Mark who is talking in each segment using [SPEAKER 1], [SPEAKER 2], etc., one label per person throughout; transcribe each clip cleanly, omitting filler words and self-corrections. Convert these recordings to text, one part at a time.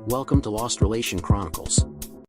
[SPEAKER 1] Welcome to Lost Relation Chronicles.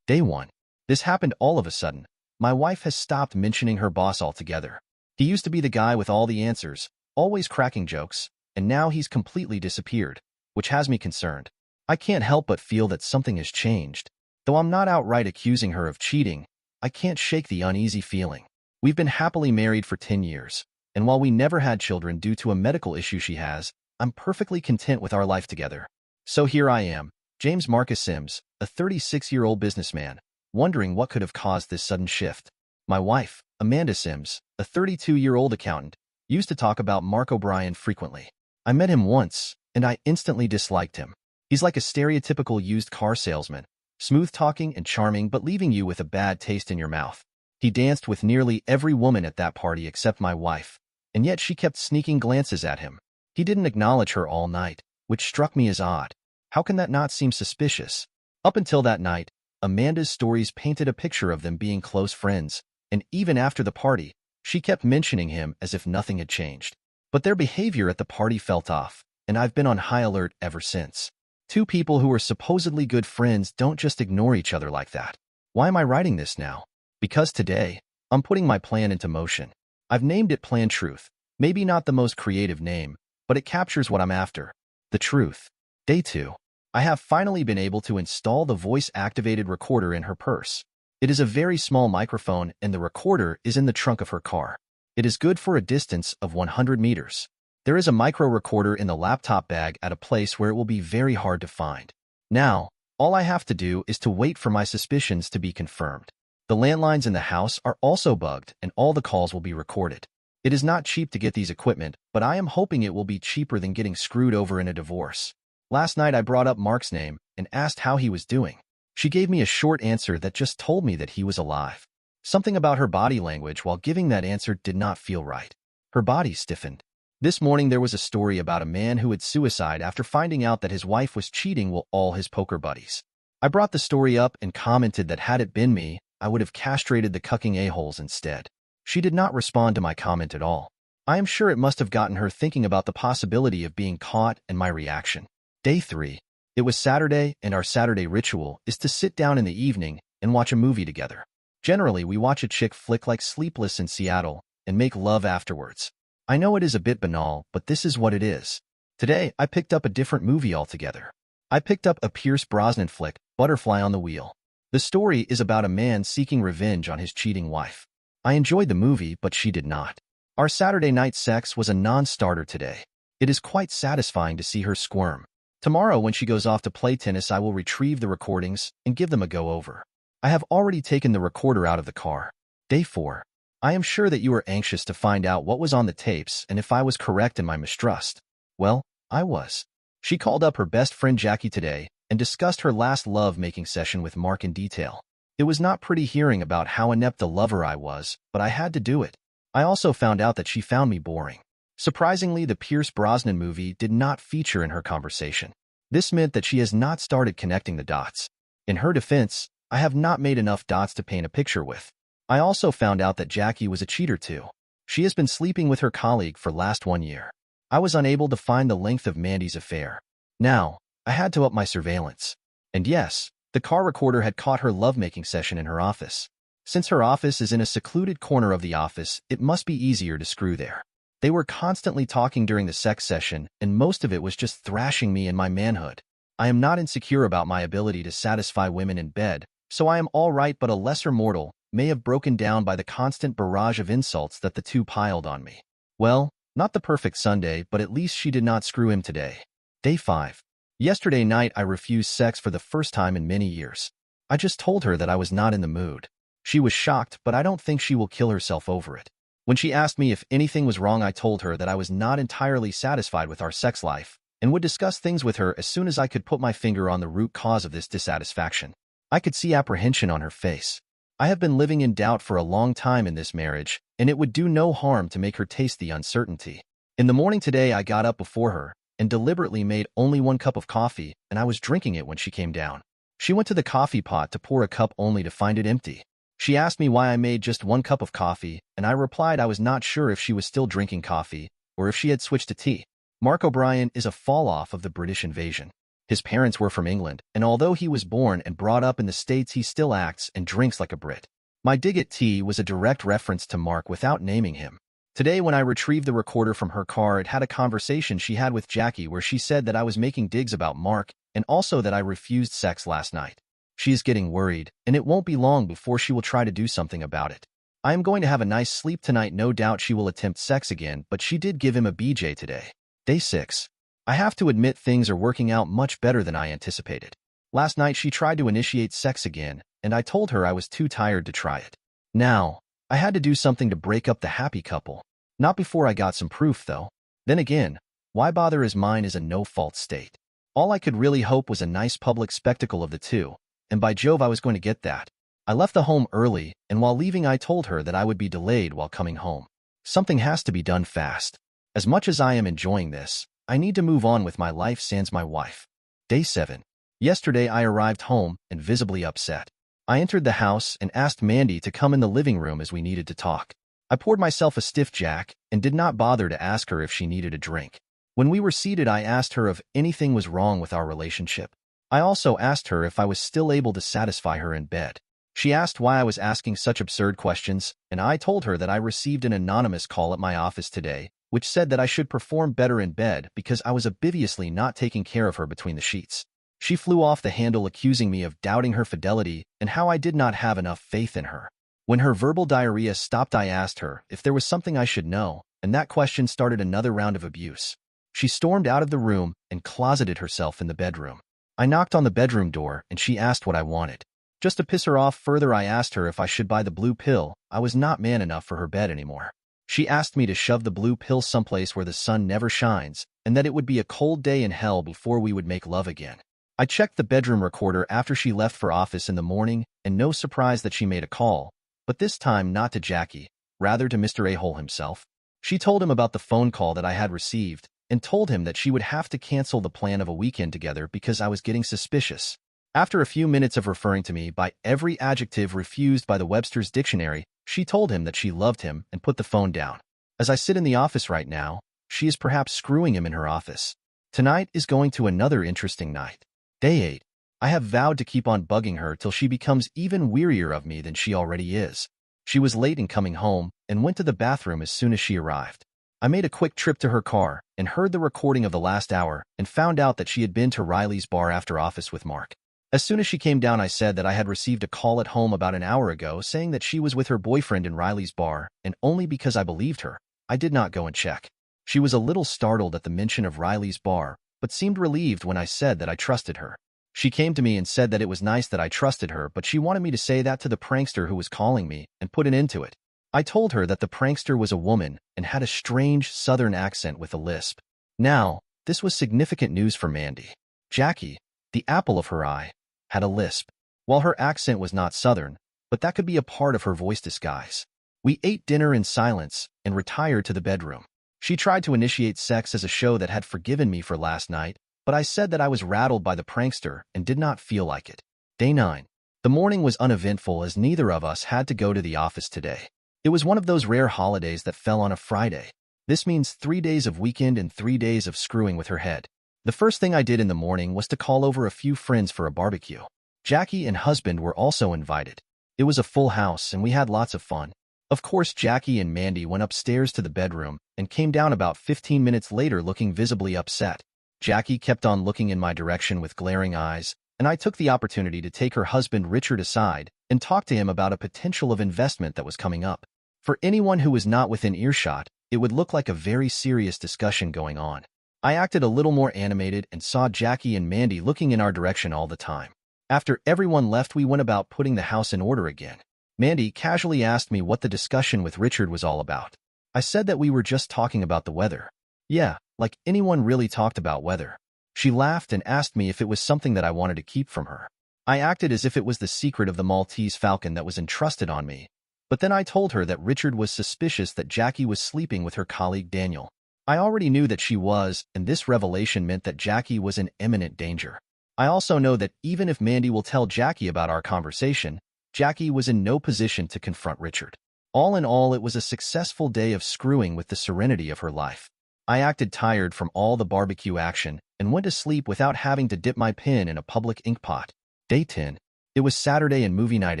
[SPEAKER 2] Day 1. This happened all of a sudden. My wife has stopped mentioning her boss altogether. He used to be the guy with all the answers, always cracking jokes, and now he's completely disappeared, which has me concerned. I can't help but feel that something has changed. Though I'm not outright accusing her of cheating, I can't shake the uneasy feeling. We've been happily married for 10 years, and while we never had children due to a medical issue she has, I'm perfectly content with our life together. So here I am, James Marcus Sims, a 36-year-old businessman, wondering what could have caused this sudden shift. My wife, Amanda Sims, a 32-year-old accountant, used to talk about Mark O'Brien frequently. I met him once, and I instantly disliked him. He's like a stereotypical used car salesman, smooth-talking and charming but leaving you with a bad taste in your mouth. He danced with nearly every woman at that party except my wife, and yet she kept sneaking glances at him. He didn't acknowledge her all night, which struck me as odd. How can that not seem suspicious? Up until that night, Amanda's stories painted a picture of them being close friends, and even after the party, she kept mentioning him as if nothing had changed. But their behavior at the party felt off, and I've been on high alert ever since. Two people who are supposedly good friends don't just ignore each other like that. Why am I writing this now? Because today, I'm putting my plan into motion. I've named it Plan Truth. Maybe not the most creative name, but it captures what I'm after. The truth. Day 2. I have finally been able to install the voice-activated recorder in her purse. It is a very small microphone and the recorder is in the trunk of her car. It is good for a distance of 100 meters. There is a micro recorder in the laptop bag at a place where it will be very hard to find. Now, all I have to do is to wait for my suspicions to be confirmed. The landlines in the house are also bugged and all the calls will be recorded. It is not cheap to get these equipment, but I am hoping it will be cheaper than getting screwed over in a divorce. Last night I brought up Mark's name and asked how he was doing. She gave me a short answer that just told me that he was alive. Something about her body language while giving that answer did not feel right. Her body stiffened. This morning there was a story about a man who had suicide after finding out that his wife was cheating with all his poker buddies. I brought the story up and commented that had it been me, I would have castrated the cucking a-holes instead. She did not respond to my comment at all. I am sure it must have gotten her thinking about the possibility of being caught and my reaction. Day 3. It was Saturday, and our Saturday ritual is to sit down in the evening and watch a movie together. Generally, we watch a chick flick like Sleepless in Seattle and make love afterwards. I know it is a bit banal, but this is what it is. Today, I picked up a different movie altogether. I picked up a Pierce Brosnan flick, Butterfly on the Wheel. The story is about a man seeking revenge on his cheating wife. I enjoyed the movie, but she did not. Our Saturday night sex was a non-starter today. It is quite satisfying to see her squirm. Tomorrow, when she goes off to play tennis, I will retrieve the recordings and give them a go-over. I have already taken the recorder out of the car. Day 4. I am sure that you are anxious to find out what was on the tapes and if I was correct in my mistrust. Well, I was. She called up her best friend Jackie today and discussed her last love-making session with Mark in detail. It was not pretty hearing about how inept a lover I was, but I had to do it. I also found out that she found me boring. Surprisingly, the Pierce Brosnan movie did not feature in her conversation. This meant that she has not started connecting the dots. In her defense, I have not made enough dots to paint a picture with. I also found out that Jackie was a cheater too. She has been sleeping with her colleague for last 1 year. I was unable to find the length of Mandy's affair. Now, I had to up my surveillance. And yes, the car recorder had caught her lovemaking session in her office. Since her office is in a secluded corner of the office, it must be easier to screw there. They were constantly talking during the sex session, and most of it was just thrashing me and my manhood. I am not insecure about my ability to satisfy women in bed, so I am all right, but a lesser mortal may have broken down by the constant barrage of insults that the two piled on me. Well, not the perfect Sunday, but at least she did not screw him today. Day 5. Yesterday night I refused sex for the first time in many years. I just told her that I was not in the mood. She was shocked, but I don't think she will kill herself over it. When she asked me if anything was wrong, I told her that I was not entirely satisfied with our sex life and would discuss things with her as soon as I could put my finger on the root cause of this dissatisfaction. I could see apprehension on her face. I have been living in doubt for a long time in this marriage, and it would do no harm to make her taste the uncertainty. In the morning today, I got up before her and deliberately made only 1 cup of coffee, and I was drinking it when she came down. She went to the coffee pot to pour a cup only to find it empty. She asked me why I made just 1 cup of coffee, and I replied I was not sure if she was still drinking coffee or if she had switched to tea. Mark O'Brien is a fall-off of the British invasion. His parents were from England, and although he was born and brought up in the States, he still acts and drinks like a Brit. My dig at T was a direct reference to Mark without naming him. Today, when I retrieved the recorder from her car, it had a conversation she had with Jackie where she said that I was making digs about Mark and also that I refused sex last night. She is getting worried, and it won't be long before she will try to do something about it. I am going to have a nice sleep tonight. No doubt she will attempt sex again, but she did give him a BJ today. Day 6. I have to admit things are working out much better than I anticipated. Last night she tried to initiate sex again, and I told her I was too tired to try it. Now, I had to do something to break up the happy couple. Not before I got some proof, though. Then again, why bother as mine is a no-fault state? All I could really hope was a nice public spectacle of the two, and by Jove I was going to get that. I left the home early, and while leaving I told her that I would be delayed while coming home. Something has to be done fast. As much as I am enjoying this, I need to move on with my life sans my wife. Day 7. Yesterday I arrived home and visibly upset. I entered the house and asked Mandy to come in the living room as we needed to talk. I poured myself a stiff Jack and did not bother to ask her if she needed a drink. When we were seated, I asked her if anything was wrong with our relationship. I also asked her if I was still able to satisfy her in bed. She asked why I was asking such absurd questions, and I told her that I received an anonymous call at my office today, which said that I should perform better in bed because I was obviously not taking care of her between the sheets. She flew off the handle, accusing me of doubting her fidelity and how I did not have enough faith in her. When her verbal diarrhea stopped, I asked her if there was something I should know, and that question started another round of abuse. She stormed out of the room and closeted herself in the bedroom. I knocked on the bedroom door, and she asked what I wanted. Just to piss her off further, I asked her if I should buy the blue pill. I was not man enough for her bed anymore. She asked me to shove the blue pill someplace where the sun never shines, and that it would be a cold day in hell before we would make love again. I checked the bedroom recorder after she left for office in the morning, and no surprise that she made a call, but this time not to Jackie, rather to Mr. A-hole himself. She told him about the phone call that I had received, and told him that she would have to cancel the plan of a weekend together because I was getting suspicious. After a few minutes of referring to me by every adjective refused by the Webster's dictionary, she told him that she loved him and put the phone down. As I sit in the office right now, she is perhaps screwing him in her office. Tonight is going to another interesting night. Day 8. I have vowed to keep on bugging her till she becomes even wearier of me than she already is. She was late in coming home and went to the bathroom as soon as she arrived. I made a quick trip to her car and heard the recording of the last hour and found out that she had been to Riley's bar after office with Mark. As soon as she came down, I said that I had received a call at home about an hour ago saying that she was with her boyfriend in Riley's bar, and only because I believed her, I did not go and check. She was a little startled at the mention of Riley's bar, but seemed relieved when I said that I trusted her. She came to me and said that it was nice that I trusted her, but she wanted me to say that to the prankster who was calling me and put an end to it. I told her that the prankster was a woman and had a strange southern accent with a lisp. Now, this was significant news for Mandy. Jackie, the apple of her eye, had a lisp. While her accent was not southern, but that could be a part of her voice disguise. We ate dinner in silence and retired to the bedroom. She tried to initiate sex as a show that had forgiven me for last night, but I said that I was rattled by the prankster and did not feel like it. Day 9. The morning was uneventful as neither of us had to go to the office today. It was one of those rare holidays that fell on a Friday. This means 3 days of weekend and 3 days of screwing with her head. The first thing I did in the morning was to call over a few friends for a barbecue. Jackie and husband were also invited. It was a full house and we had lots of fun. Of course, Jackie and Mandy went upstairs to the bedroom and came down about 15 minutes later looking visibly upset. Jackie kept on looking in my direction with glaring eyes, and I took the opportunity to take her husband Richard aside and talk to him about a potential of investment that was coming up. For anyone who was not within earshot, it would look like a very serious discussion going on. I acted a little more animated and saw Jackie and Mandy looking in our direction all the time. After everyone left, we went about putting the house in order again. Mandy casually asked me what the discussion with Richard was all about. I said that we were just talking about the weather. Yeah, like anyone really talked about weather. She laughed and asked me if it was something that I wanted to keep from her. I acted as if it was the secret of the Maltese Falcon that was entrusted on me, but then I told her that Richard was suspicious that Jackie was sleeping with her colleague Daniel. I already knew that she was, and this revelation meant that Jackie was in imminent danger. I also know that even if Mandy will tell Jackie about our conversation, Jackie was in no position to confront Richard. All in all, it was a successful day of screwing with the serenity of her life. I acted tired from all the barbecue action and went to sleep without having to dip my pen in a public ink pot. Day 10. It was Saturday and movie night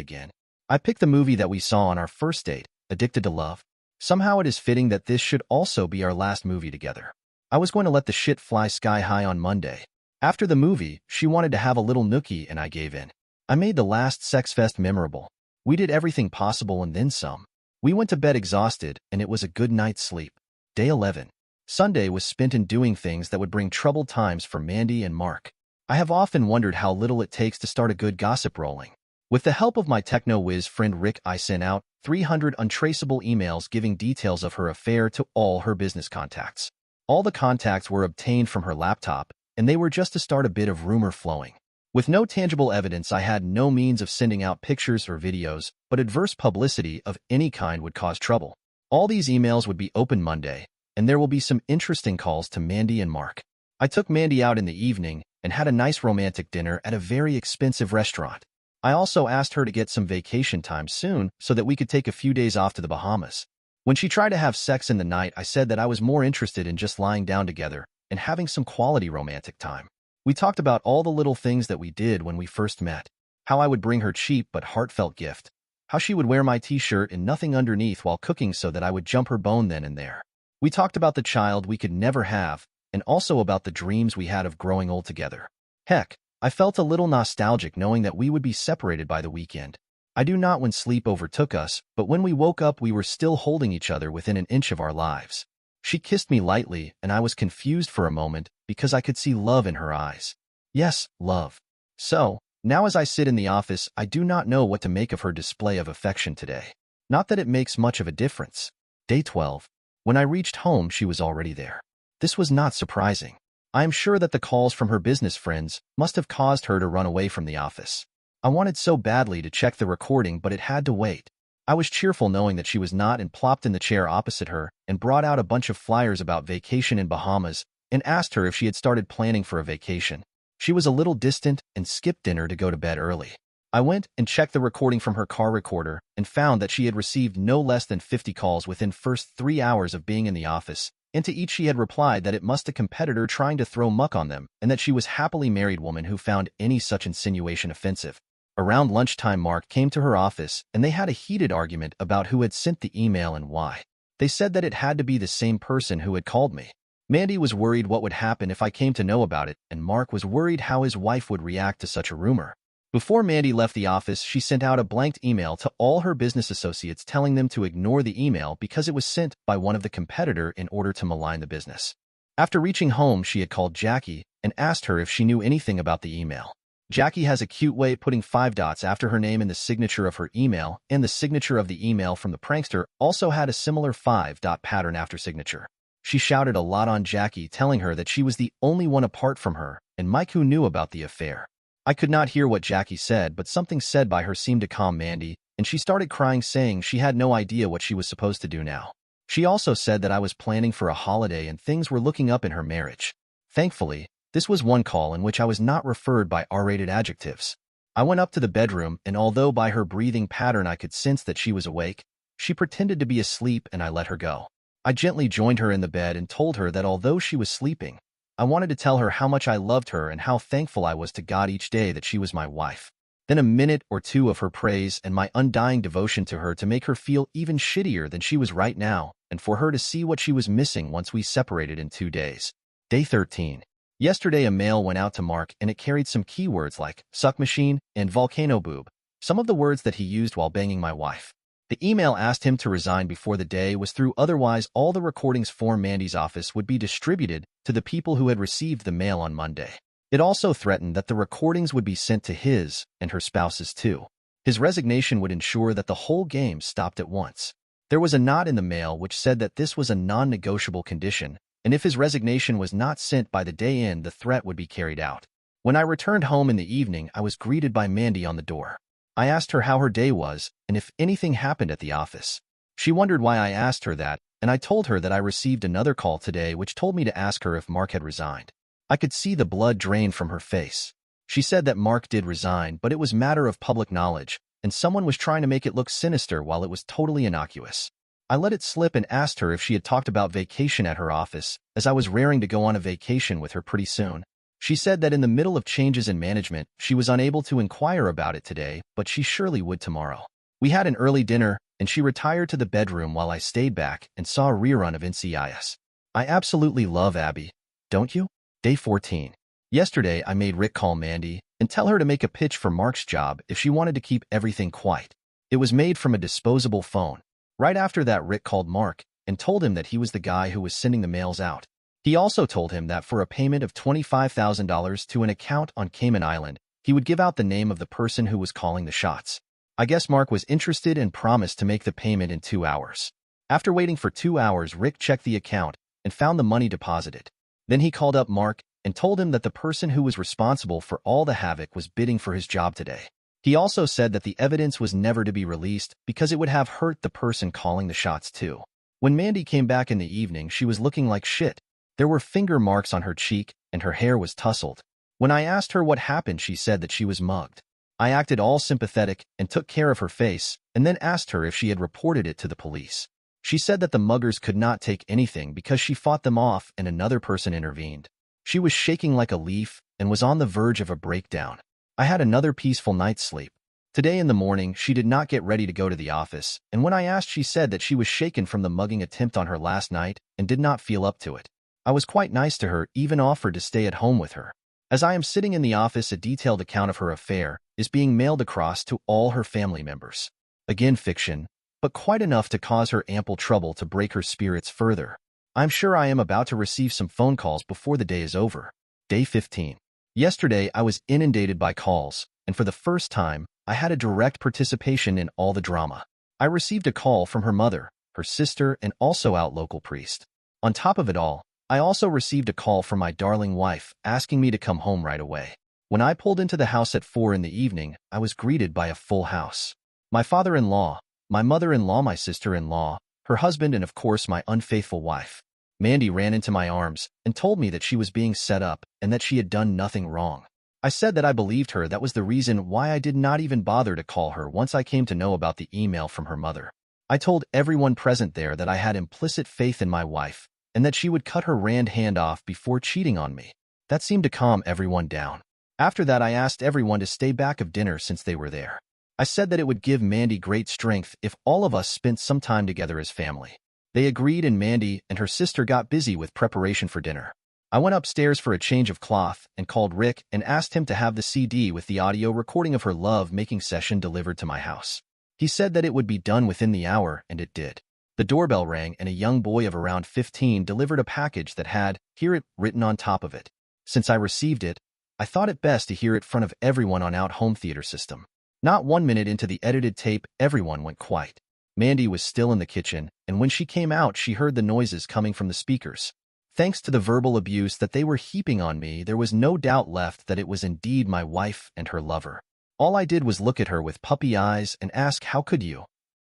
[SPEAKER 2] again. I picked the movie that we saw on our first date, Addicted to Love. Somehow it is fitting that this should also be our last movie together. I was going to let the shit fly sky high on Monday. After the movie, she wanted to have a little nookie and I gave in. I made the last sex fest memorable. We did everything possible and then some. We went to bed exhausted and it was a good night's sleep. Day 11. Sunday was spent in doing things that would bring troubled times for Mandy and Mark. I have often wondered how little it takes to start a good gossip rolling. With the help of my techno-whiz friend Rick, I sent out 300 untraceable emails giving details of her affair to all her business contacts. All the contacts were obtained from her laptop, and they were just to start a bit of rumor flowing. With no tangible evidence, I had no means of sending out pictures or videos, but adverse publicity of any kind would cause trouble. All these emails would be open Monday, and there will be some interesting calls to Mandy and Mark. I took Mandy out in the evening and had a nice romantic dinner at a very expensive restaurant. I also asked her to get some vacation time soon so that we could take a few days off to the Bahamas. When she tried to have sex in the night, I said that I was more interested in just lying down together and having some quality romantic time. We talked about all the little things that we did when we first met, how I would bring her cheap but heartfelt gift, how she would wear my t-shirt and nothing underneath while cooking so that I would jump her bone then and there. We talked about the child we could never have and also about the dreams we had of growing old together. Heck, I felt a little nostalgic knowing that we would be separated by the weekend. I do not when sleep overtook us, but when we woke up we were still holding each other within an inch of our lives. She kissed me lightly, and I was confused for a moment because I could see love in her eyes. Yes, love. So, now as I sit in the office, I do not know what to make of her display of affection today. Not that it makes much of a difference. Day 12. When I reached home, she was already there. This was not surprising. I am sure that the calls from her business friends must have caused her to run away from the office. I wanted so badly to check the recording, but it had to wait. I was cheerful knowing that she was not and plopped in the chair opposite her and brought out a bunch of flyers about vacation in Bahamas and asked her if she had started planning for a vacation. She was a little distant and skipped dinner to go to bed early. I went and checked the recording from her car recorder and found that she had received no less than 50 calls within first 3 hours of being in the office, and to each she had replied that it must a competitor trying to throw muck on them and that she was a happily married woman who found any such insinuation offensive. Around lunchtime, Mark came to her office and they had a heated argument about who had sent the email and why. They said that it had to be the same person who had called me. Mandy was worried what would happen if I came to know about it, and Mark was worried how his wife would react to such a rumor. Before Mandy left the office, she sent out a blanked email to all her business associates telling them to ignore the email because it was sent by one of the competitor in order to malign the business. After reaching home, she had called Jackie and asked her if she knew anything about the email. Jackie has a cute way putting 5 dots after her name in the signature of her email, and the signature of the email from the prankster also had a similar 5-dot pattern after signature. She shouted a lot on Jackie, telling her that she was the only one apart from her and Mike who knew about the affair. I could not hear what Jackie said, but something said by her seemed to calm Mandy, and she started crying, saying she had no idea what she was supposed to do now. She also said that I was planning for a holiday and things were looking up in her marriage. Thankfully, this was one call in which I was not referred by R-rated adjectives. I went up to the bedroom, and although by her breathing pattern I could sense that she was awake, she pretended to be asleep and I let her go. I gently joined her in the bed and told her that although she was sleeping, I wanted to tell her how much I loved her and how thankful I was to God each day that she was my wife. Then a minute or two of her praise and my undying devotion to her to make her feel even shittier than she was right now, and for her to see what she was missing once we separated in 2 days. Day 13. Yesterday a mail went out to Mark and it carried some keywords like suck machine and volcano boob, some of the words that he used while banging my wife. The email asked him to resign before the day was through, otherwise all the recordings for Mandy's office would be distributed to the people who had received the mail on Monday. It also threatened that the recordings would be sent to his and her spouses too. His resignation would ensure that the whole game stopped at once. There was a note in the mail which said that this was a non-negotiable condition, and if his resignation was not sent by the day end, the threat would be carried out. When I returned home in the evening, I was greeted by Mandy on the door. I asked her how her day was and if anything happened at the office. She wondered why I asked her that, and I told her that I received another call today which told me to ask her if Mark had resigned. I could see the blood drain from her face. She said that Mark did resign, but it was matter of public knowledge, and someone was trying to make it look sinister while it was totally innocuous. I let it slip and asked her if she had talked about vacation at her office, as I was raring to go on a vacation with her pretty soon. She said that in the middle of changes in management, she was unable to inquire about it today, but she surely would tomorrow. We had an early dinner, and she retired to the bedroom while I stayed back and saw a rerun of NCIS. I absolutely love Abby, don't you? Day 14. Yesterday, I made Rick call Mandy and tell her to make a pitch for Mark's job if she wanted to keep everything quiet. It was made from a disposable phone. Right after that, Rick called Mark and told him that he was the guy who was sending the mails out. He also told him that for a payment of $25,000 to an account on Cayman Island, he would give out the name of the person who was calling the shots. I guess Mark was interested and promised to make the payment in 2 hours. After waiting for 2 hours, Rick checked the account and found the money deposited. Then he called up Mark and told him that the person who was responsible for all the havoc was bidding for his job today. He also said that the evidence was never to be released because it would have hurt the person calling the shots too. When Mandy came back in the evening, she was looking like shit. There were finger marks on her cheek and her hair was tousled. When I asked her what happened, she said that she was mugged. I acted all sympathetic and took care of her face and then asked her if she had reported it to the police. She said that the muggers could not take anything because she fought them off and another person intervened. She was shaking like a leaf and was on the verge of a breakdown. I had another peaceful night's sleep. Today in the morning, she did not get ready to go to the office, and when I asked, she said that she was shaken from the mugging attempt on her last night and did not feel up to it. I was quite nice to her, even offered to stay at home with her. As I am sitting in the office, a detailed account of her affair is being mailed across to all her family members. Again, fiction, but quite enough to cause her ample trouble to break her spirits further. I'm sure I am about to receive some phone calls before the day is over. Day 15. Yesterday, I was inundated by calls, and for the first time, I had a direct participation in all the drama. I received a call from her mother, her sister, and also our local priest. On top of it all, I also received a call from my darling wife asking me to come home right away. When I pulled into the house at 4 in the evening, I was greeted by a full house. My father-in-law, my mother-in-law, my sister-in-law, her husband, and of course my unfaithful wife. Mandy ran into my arms and told me that she was being set up and that she had done nothing wrong. I said that I believed her. That was the reason why I did not even bother to call her once I came to know about the email from her mother. I told everyone present there that I had implicit faith in my wife and that she would cut her hand off before cheating on me. That seemed to calm everyone down. After that, I asked everyone to stay back of dinner since they were there. I said that it would give Mandy great strength if all of us spent some time together as family. They agreed, and Mandy and her sister got busy with preparation for dinner. I went upstairs for a change of cloth and called Rick and asked him to have the CD with the audio recording of her love-making session delivered to my house. He said that it would be done within the hour, and it did. The doorbell rang, and a young boy of around 15 delivered a package that had "Hear It" written on top of it. Since I received it, I thought it best to hear it in front of everyone on out home theater system. Not 1 minute into the edited tape, everyone went quiet. Mandy was still in the kitchen, and when she came out, she heard the noises coming from the speakers. Thanks to the verbal abuse that they were heaping on me, there was no doubt left that it was indeed my wife and her lover. All I did was look at her with puppy eyes and ask, "How could you?"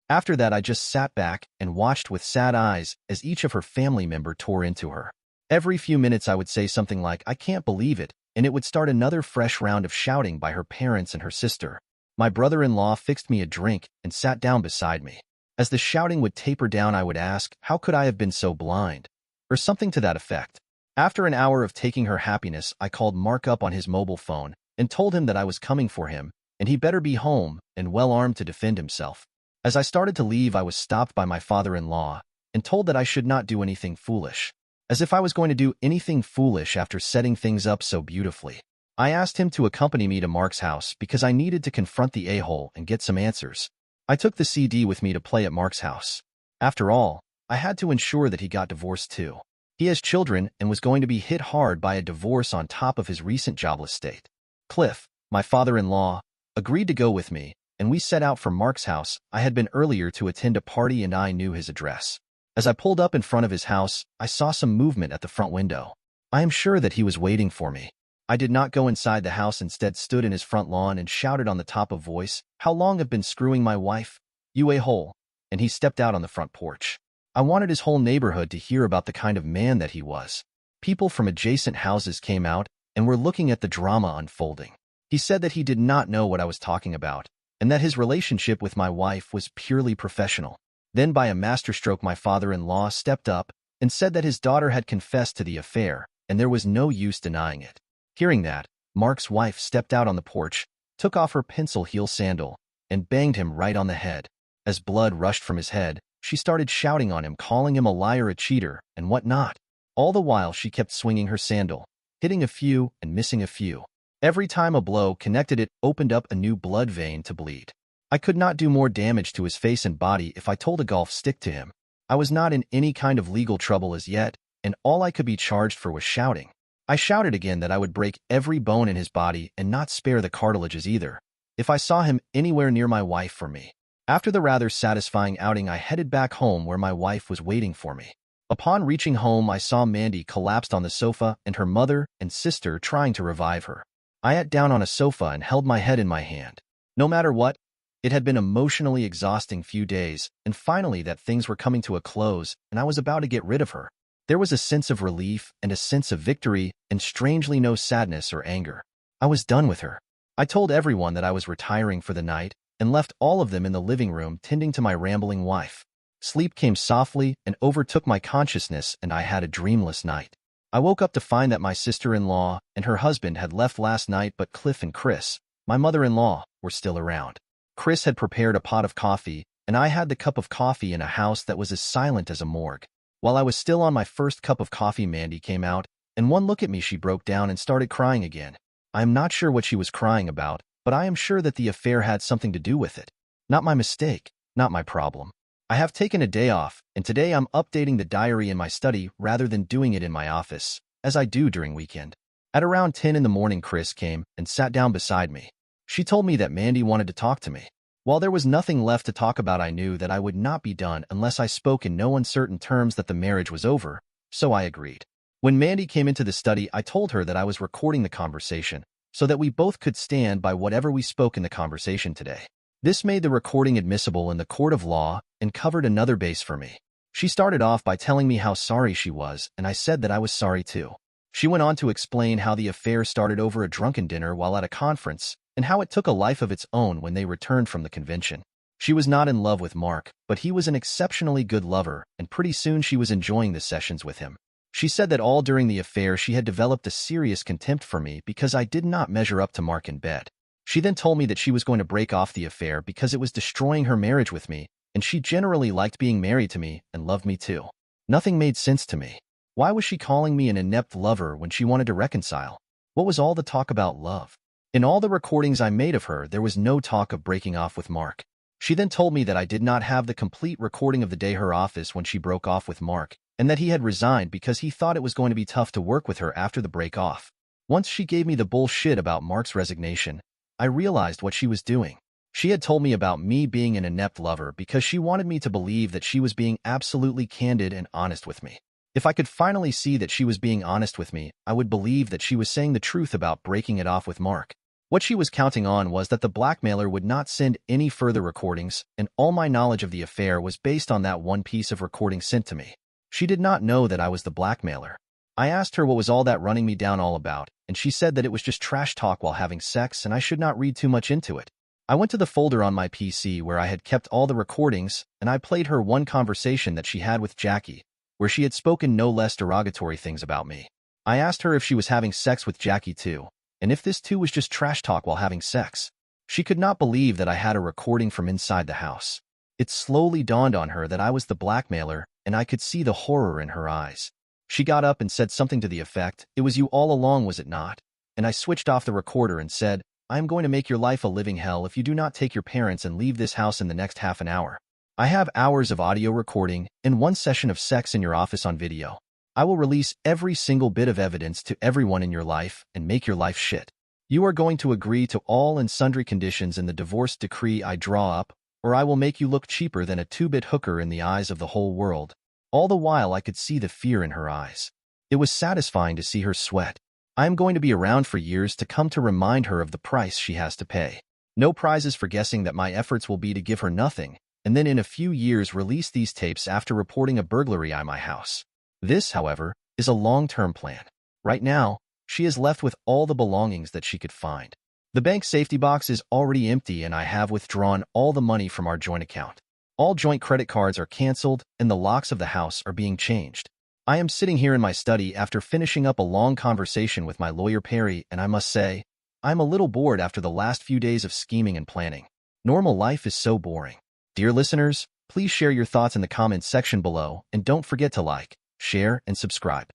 [SPEAKER 2] After that, I just sat back and watched with sad eyes as each of her family member tore into her. Every few minutes I would say something like, "I can't believe it," and it would start another fresh round of shouting by her parents and her sister. My brother-in-law fixed me a drink and sat down beside me. As the shouting would taper down, I would ask, "How could I have been so blind?" or something to that effect. After an hour of taking her happiness, I called Mark up on his mobile phone and told him that I was coming for him, and he better be home and well armed to defend himself. As I started to leave, I was stopped by my father-in-law and told that I should not do anything foolish. As if I was going to do anything foolish after setting things up so beautifully. I asked him to accompany me to Mark's house because I needed to confront the a-hole and get some answers. I took the CD with me to play at Mark's house. After all, I had to ensure that he got divorced too. He has children and was going to be hit hard by a divorce on top of his recent jobless state. Cliff, my father-in-law, agreed to go with me, and we set out for Mark's house. I had been earlier to attend a party and I knew his address. As I pulled up in front of his house, I saw some movement at the front window. I am sure that he was waiting for me. I did not go inside the house, instead stood in his front lawn and shouted on the top of voice, "How long have been screwing my wife? You a-hole." And he stepped out on the front porch. I wanted his whole neighborhood to hear about the kind of man that he was. People from adjacent houses came out and were looking at the drama unfolding. He said that he did not know what I was talking about, and that his relationship with my wife was purely professional. Then by a masterstroke, my father-in-law stepped up and said that his daughter had confessed to the affair, and there was no use denying it. Hearing that, Mark's wife stepped out on the porch, took off her pencil heel sandal, and banged him right on the head. As blood rushed from his head, she started shouting on him, calling him a liar, a cheater, and whatnot. All the while she kept swinging her sandal, hitting a few and missing a few. Every time a blow connected, it opened up a new blood vein to bleed. I could not do more damage to his face and body if I told a golf stick to him. I was not in any kind of legal trouble as yet, and all I could be charged for was shouting. I shouted again that I would break every bone in his body and not spare the cartilages either, if I saw him anywhere near my wife or me. After the rather satisfying outing, I headed back home where my wife was waiting for me. Upon reaching home, I saw Mandy collapsed on the sofa and her mother and sister trying to revive her. I sat down on a sofa and held my head in my hand. No matter what, it had been emotionally exhausting few days, and finally that things were coming to a close and I was about to get rid of her. There was a sense of relief and a sense of victory and strangely no sadness or anger. I was done with her. I told everyone that I was retiring for the night and left all of them in the living room tending to my rambling wife. Sleep came softly and overtook my consciousness, and I had a dreamless night. I woke up to find that my sister-in-law and her husband had left last night, but Cliff and Chris, my mother-in-law, were still around. Chris had prepared a pot of coffee, and I had the cup of coffee in a house that was as silent as a morgue. While I was still on my first cup of coffee, Mandy came out, and one look at me she broke down and started crying again. I am not sure what she was crying about, but I am sure that the affair had something to do with it. Not my mistake, not my problem. I have taken a day off, and today I'm updating the diary in my study rather than doing it in my office, as I do during weekend. At around 10 in the morning, Chris came and sat down beside me. She told me that Mandy wanted to talk to me. While there was nothing left to talk about, I knew that I would not be done unless I spoke in no uncertain terms that the marriage was over, so I agreed. When Mandy came into the study, I told her that I was recording the conversation, so that we both could stand by whatever we spoke in the conversation today. This made the recording admissible in the court of law and covered another base for me. She started off by telling me how sorry she was, and I said that I was sorry too. She went on to explain how the affair started over a drunken dinner while at a conference, and how it took a life of its own when they returned from the convention. She was not in love with Mark, but he was an exceptionally good lover, and pretty soon she was enjoying the sessions with him. She said that all during the affair she had developed a serious contempt for me because I did not measure up to Mark in bed. She then told me that she was going to break off the affair because it was destroying her marriage with me, and she generally liked being married to me and loved me too. Nothing made sense to me. Why was she calling me an inept lover when she wanted to reconcile? What was all the talk about love? In all the recordings I made of her, there was no talk of breaking off with Mark. She then told me that I did not have the complete recording of the day her office when she broke off with Mark, and that he had resigned because he thought it was going to be tough to work with her after the break-off. Once she gave me the bullshit about Mark's resignation, I realized what she was doing. She had told me about me being an inept lover because she wanted me to believe that she was being absolutely candid and honest with me. If I could finally see that she was being honest with me, I would believe that she was saying the truth about breaking it off with Mark. What she was counting on was that the blackmailer would not send any further recordings, and all my knowledge of the affair was based on that one piece of recording sent to me. She did not know that I was the blackmailer. I asked her what was all that running me down all about, and she said that it was just trash talk while having sex and I should not read too much into it. I went to the folder on my PC where I had kept all the recordings, and I played her one conversation that she had with Jackie, where she had spoken no less derogatory things about me. I asked her if she was having sex with Jackie too, and if this too was just trash talk while having sex. She could not believe that I had a recording from inside the house. It slowly dawned on her that I was the blackmailer, and I could see the horror in her eyes. She got up and said something to the effect, "It was you all along, was it not?" And I switched off the recorder and said, "I am going to make your life a living hell if you do not take your parents and leave this house in the next half an hour. I have hours of audio recording and one session of sex in your office on video. I will release every single bit of evidence to everyone in your life and make your life shit. You are going to agree to all and sundry conditions in the divorce decree I draw up, or I will make you look cheaper than a two-bit hooker in the eyes of the whole world." All the while I could see the fear in her eyes. It was satisfying to see her sweat. I am going to be around for years to come to remind her of the price she has to pay. No prizes for guessing that my efforts will be to give her nothing, and then in a few years release these tapes after reporting a burglary at my house. This, however, is a long-term plan. Right now, she is left with all the belongings that she could find. The bank safety box is already empty, and I have withdrawn all the money from our joint account. All joint credit cards are canceled, and the locks of the house are being changed. I am sitting here in my study after finishing up a long conversation with my lawyer Perry, and I must say, I'm a little bored after the last few days of scheming and planning. Normal life is so boring. Dear listeners, please share your thoughts in the comments section below, and don't forget to like, share, and subscribe.